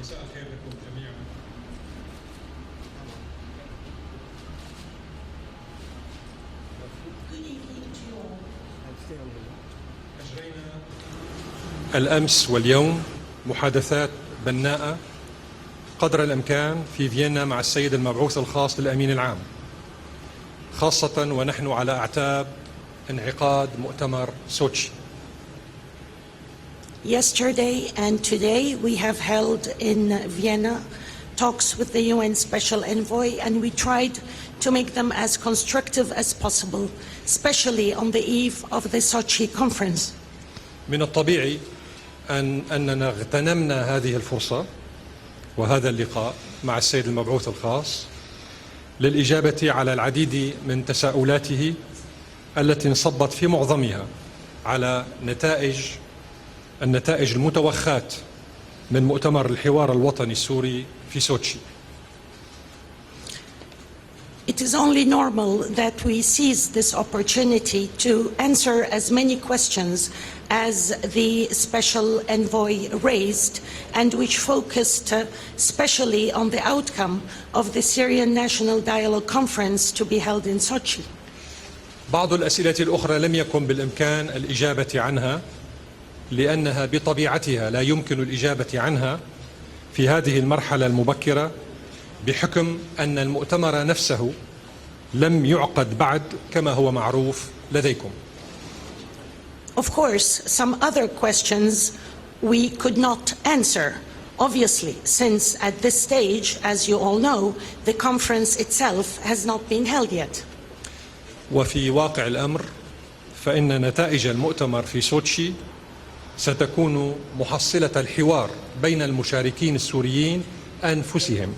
مساء الخير لكم جميعا. أجرينا الأمس واليوم محادثات بناءة قدر الإمكان في فيينا مع السيد المبعوث الخاص للأمين العام، خاصة ونحن على أعتاب انعقاد مؤتمر سوتشي. Yesterday and today we have held in Vienna talks with the UN Special Envoy, and we tried to make them as constructive as possible, especially on the eve of the Sochi conference. من الطبيعي أننا اغتنمنا هذه الفرصة وهذا اللقاء مع السيد المبعوث الخاص للإجابة على العديد من تساؤلاته التي انصبت في معظمها على النتائج المتوخاة من مؤتمر الحوار الوطني السوري في سوتشي. It is only normal that we seize this opportunity to answer as many questions as the Special Envoy raised, and which focused especially on the outcome of the Syrian National Dialogue Conference to be held in Sochi. بعض الأسئلة الأخرى لم يكن بالإمكان الإجابة عنها لأنها بطبيعتها لا يمكن الإجابة عنها في هذه المرحلة المبكرة بحكم أن المؤتمر نفسه لم يعقد بعد كما هو معروف لديكم. Of course, some other questions we could not answer, obviously, since at this stage, as you all know, the conference itself has not been held yet. وفي واقع الأمر فإن نتائج المؤتمر في سوتشي ستكون محصلة الحوار بين المشاركين السوريين أنفسهم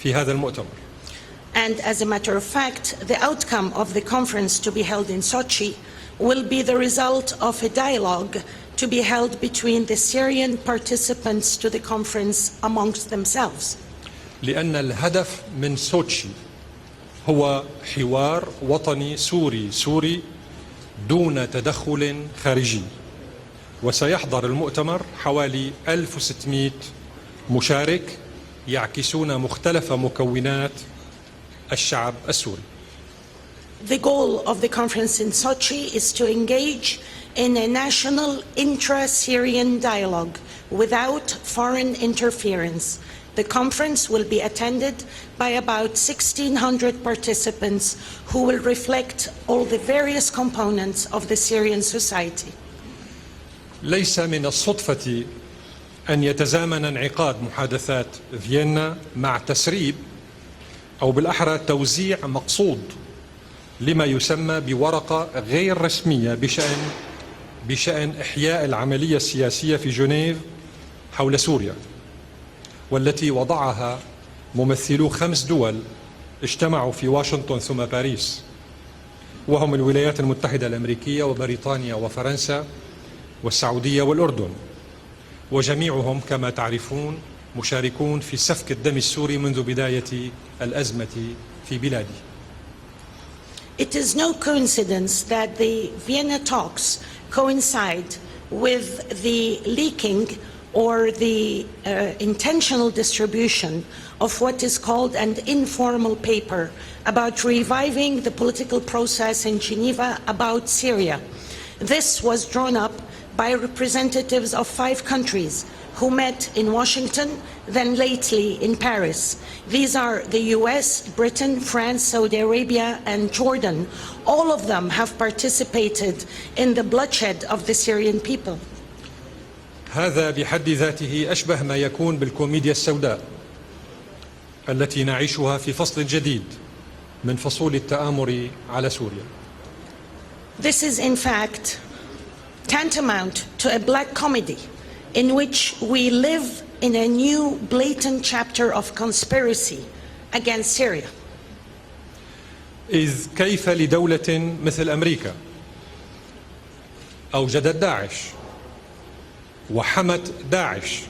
في هذا المؤتمر. And as a matter of fact, the outcome of the conference to be held in Sochi will be the result of a dialogue to be held between the Syrian participants to the conference amongst themselves. لأن الهدف من سوتشي هو حوار وطني سوري دون تدخل خارجي، وسيحضر المؤتمر حوالي 1600 مشارك يعكسون مختلف مكونات الشعب السوري. The goal of the conference in Sochi is to engage in a national intra-Syrian dialogue without foreign interference. The conference will be attended by about 1,600 participants who will reflect all the various components of the Syrian society. ليس من الصدفة أن يتزامن انعقاد محادثات فيينا مع تسريب أو بالأحرى توزيع مقصود لما يسمى بورقة غير رسمية بشأن إحياء العملية السياسية في جنيف حول سوريا، والتي وضعها ممثلو 5 دول اجتمعوا في واشنطن ثم باريس، وهم الولايات المتحدة الأمريكية وبريطانيا وفرنسا والسعودية والأردن، وجميعهم كما تعرفون مشاركون في سفك الدم السوري منذ بداية الأزمة في بلاده. It is no coincidence that the Vienna talks coincide with the leaking or the intentional distribution of what is called an informal paper about reviving the political process in Geneva about Syria. This was drawn up by representatives of 5 countries who met in Washington, then lately in Paris. These are the US, Britain, France, Saudi Arabia, and Jordan. All of them have participated in the bloodshed of the Syrian people. هذا بحد ذاته أشبه ما يكون بالكوميديا السوداء التي نعيشها في فصل جديد من فصول التآمر على سوريا. This is in fact tantamount to a black comedy in which we live in a new blatant chapter of conspiracy against Syria. إذ كيف لدولة مثل أمريكا أوجدت داعش وحمت داعش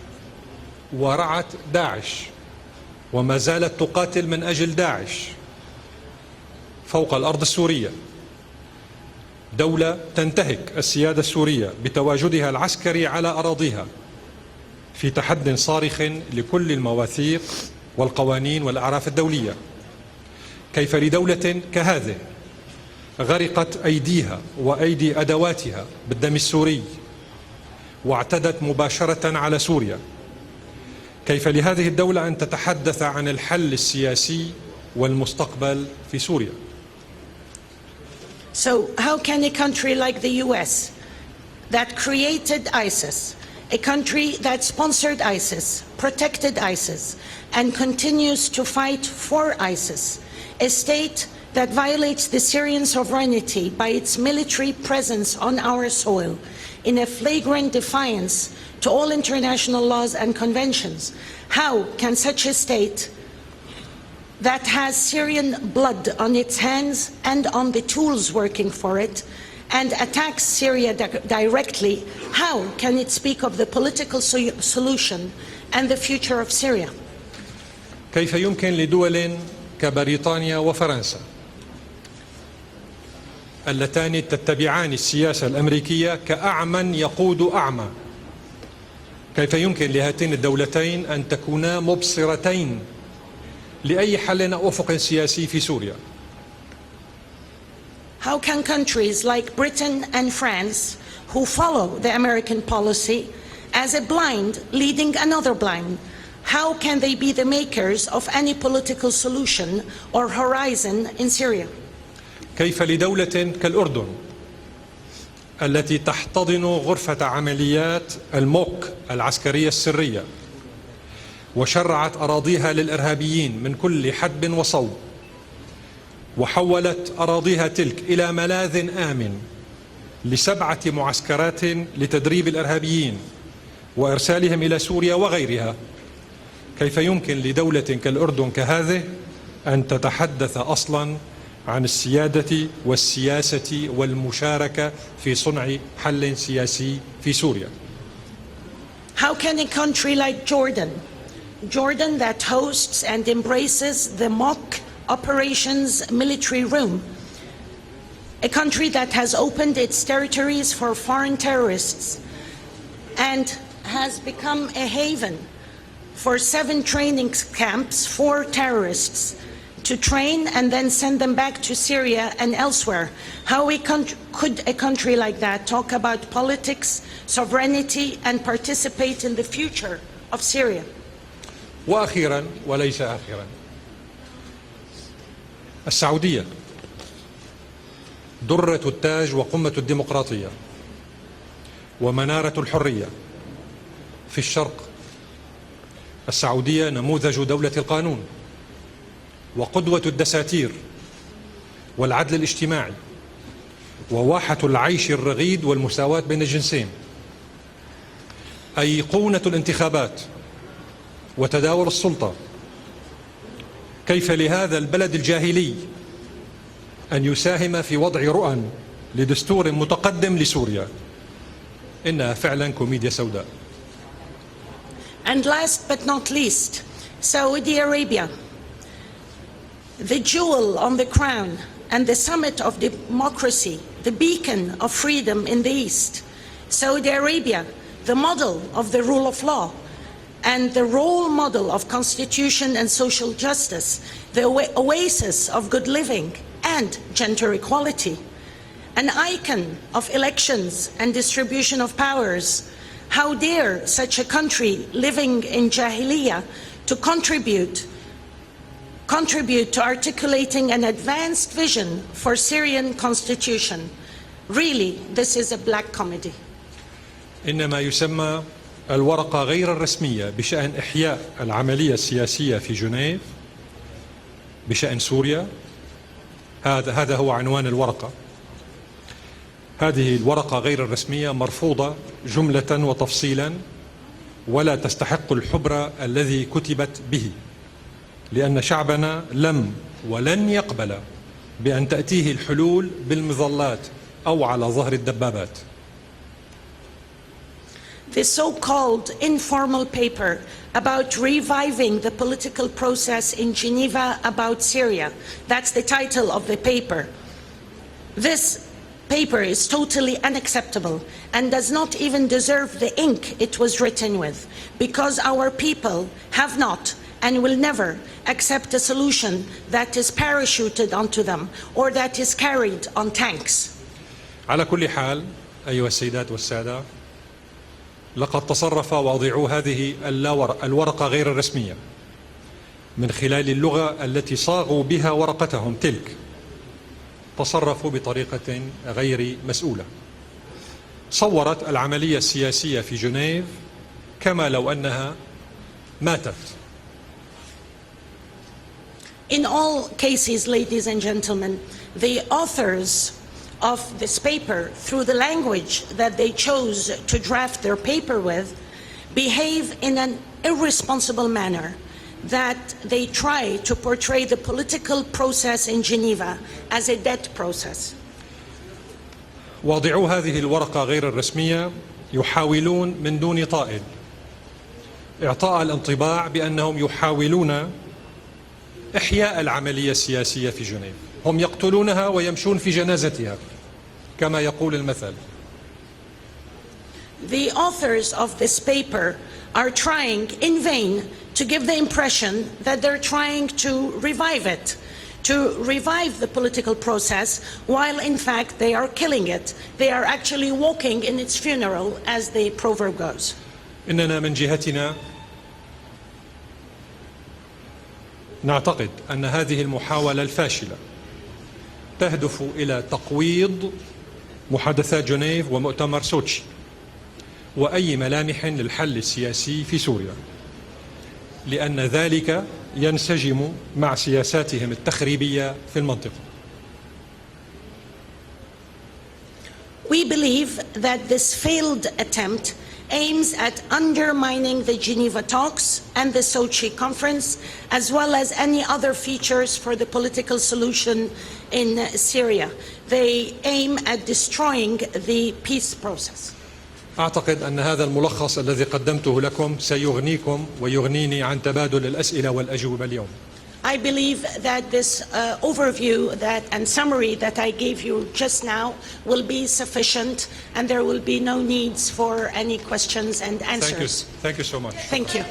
ورعت داعش وما زالت تقاتل من أجل داعش فوق الأرض السورية، دولة تنتهك السيادة السورية بتواجدها العسكري على أراضيها في تحد صارخ لكل المواثيق والقوانين والأعراف الدولية. كيف لدولة كهذه غرقت أيديها وأيدي أدواتها بالدم السوري واعتدت مباشرة على سوريا، كيف لهذه الدولة أن تتحدث عن الحل السياسي والمستقبل في سوريا؟ So how can a country like the US that created ISIS, a country that sponsored ISIS, protected ISIS, and continues to fight for ISIS, a state that violates the Syrian sovereignty by its military presence on our soil in a flagrant defiance to all international laws and conventions, how can such a state that has Syrian blood on its hands and on the tools working for it and attacks Syria directly, how can it speak of the political solution and the future of Syria? كيف يمكن لدول كبريطانيا وفرنسا اللتان تتبعان السياسة الأمريكية كأعمى يقود أعمى، كيف يمكن لهاتين الدولتين أن تكونا مبصرتين لأي حل أو أفق سياسي في سوريا؟ How can countries like Britain and France, who follow the American policy as a blind leading another blind, how can they be the makers of any political solution or horizon in Syria? كيف لدولة كالأردن التي تحتضن غرفة عمليات الموك العسكرية السرية وشرعت أراضيها للإرهابيين من كل حدب وصوب وحولت أراضيها تلك إلى ملاذ آمن ل7 معسكرات لتدريب الإرهابيين وإرسالهم إلى سوريا وغيرها، كيف يمكن لدولة كالأردن كهذه أن تتحدث أصلاً عن السيادة والسياسة والمشاركة في صنع حل سياسي في سوريا؟ How can a country like Jordan that hosts and embraces the mock operations military room, a country that has opened its territories for foreign terrorists and has become a haven for 7 training camps for terrorists to train and then send them back to Syria and elsewhere, how could a country like that talk about politics, sovereignty, and participate in the future of Syria? وأخيرا وليس آخرا، السعودية درة التاج وقمة الديمقراطية ومنارة الحرية في الشرق. السعودية نموذج دولة القانون وقدوة الدساتير والعدل الاجتماعي وواحة العيش الرغيد والمساواة بين الجنسين، أيقونة الانتخابات وتداول السلطة. كيف لهذا البلد الجاهلي أن يساهم في وضع رؤى لدستور متقدم لسوريا؟ إنها فعلا كوميديا سوداء. And last but not least, Saudi Arabia, the jewel on the crown and the summit of democracy, the beacon of freedom in the East. Saudi Arabia, the model of the rule of law and the role model of constitution and social justice, the oasis of good living and gender equality, an icon of elections and distribution of powers. How dare such a country living in Jahiliyyah to contribute to articulating an advanced vision for Syrian constitution? Really, this is a black comedy. إنما يسمى الورقة غير الرسمية بشأن إحياء العملية السياسية في جنيف بشأن سوريا، هذا هو عنوان الورقة. هذه الورقة غير الرسمية مرفوضة جملة وتفصيلا ولا تستحق الحبر الذي كتبت به، لأن شعبنا لم ولن يقبل بأن تأتيه الحلول بالمظلات أو على ظهر الدبابات. The so-called informal paper about reviving the political process in Geneva about Syria, that's the title of the paper. This paper is totally unacceptable and does not even deserve the ink it was written with, because our people have not and will never accept a solution that is parachuted onto them or that is carried on tanks. على كل حال أيها السيدات والسادة، لقد تصرف واضعو هذه الورقة غير الرسمية من خلال اللغة التي صاغوا بها ورقتهم تلك، تصرفوا بطريقة غير مسؤولة. صورت العملية السياسية في جنيف كما لو أنها ماتت. In all cases, ladies and gentlemen, the authors of this paper, through the language that they chose to draft their paper with, behave in an irresponsible manner, that they try to portray the political process in Geneva as a dead process. واضعو هذه الورقة غير الرسمية يحاولون من دون طائل إعطاء الانطباع بأنهم يحاولون إحياء العملية السياسية في جنيف. هم يقتلونها ويمشون في جنازتها كما يقول المثل. The authors of this paper are trying in vain to give the impression that they're trying to revive it, to revive the political process, while in fact they are killing it. They are actually walking in its funeral, as the proverb goes. إننا من جهتنا نعتقد أن هذه المحاولة الفاشلة تهدف إلى تقويض محادثات جنيف ومؤتمر سوتشي وأي ملامح للحل السياسي في سوريا، لأن ذلك ينسجم مع سياساتهم التخريبية في المنطقة. We believe that this failed attempt aims at undermining the Geneva talks and the Sochi conference, as well as any other features for the political solution in Syria. They aim at destroying the peace process. أعتقد أن هذا الملخص الذي قدمته لكم سيغنيكم ويغنيني عن تبادل الأسئلة والأجوبة اليوم. I believe that this overview and summary that I gave you just now will be sufficient, and there will be no needs for any questions and answers. Thank you so much. Thank you.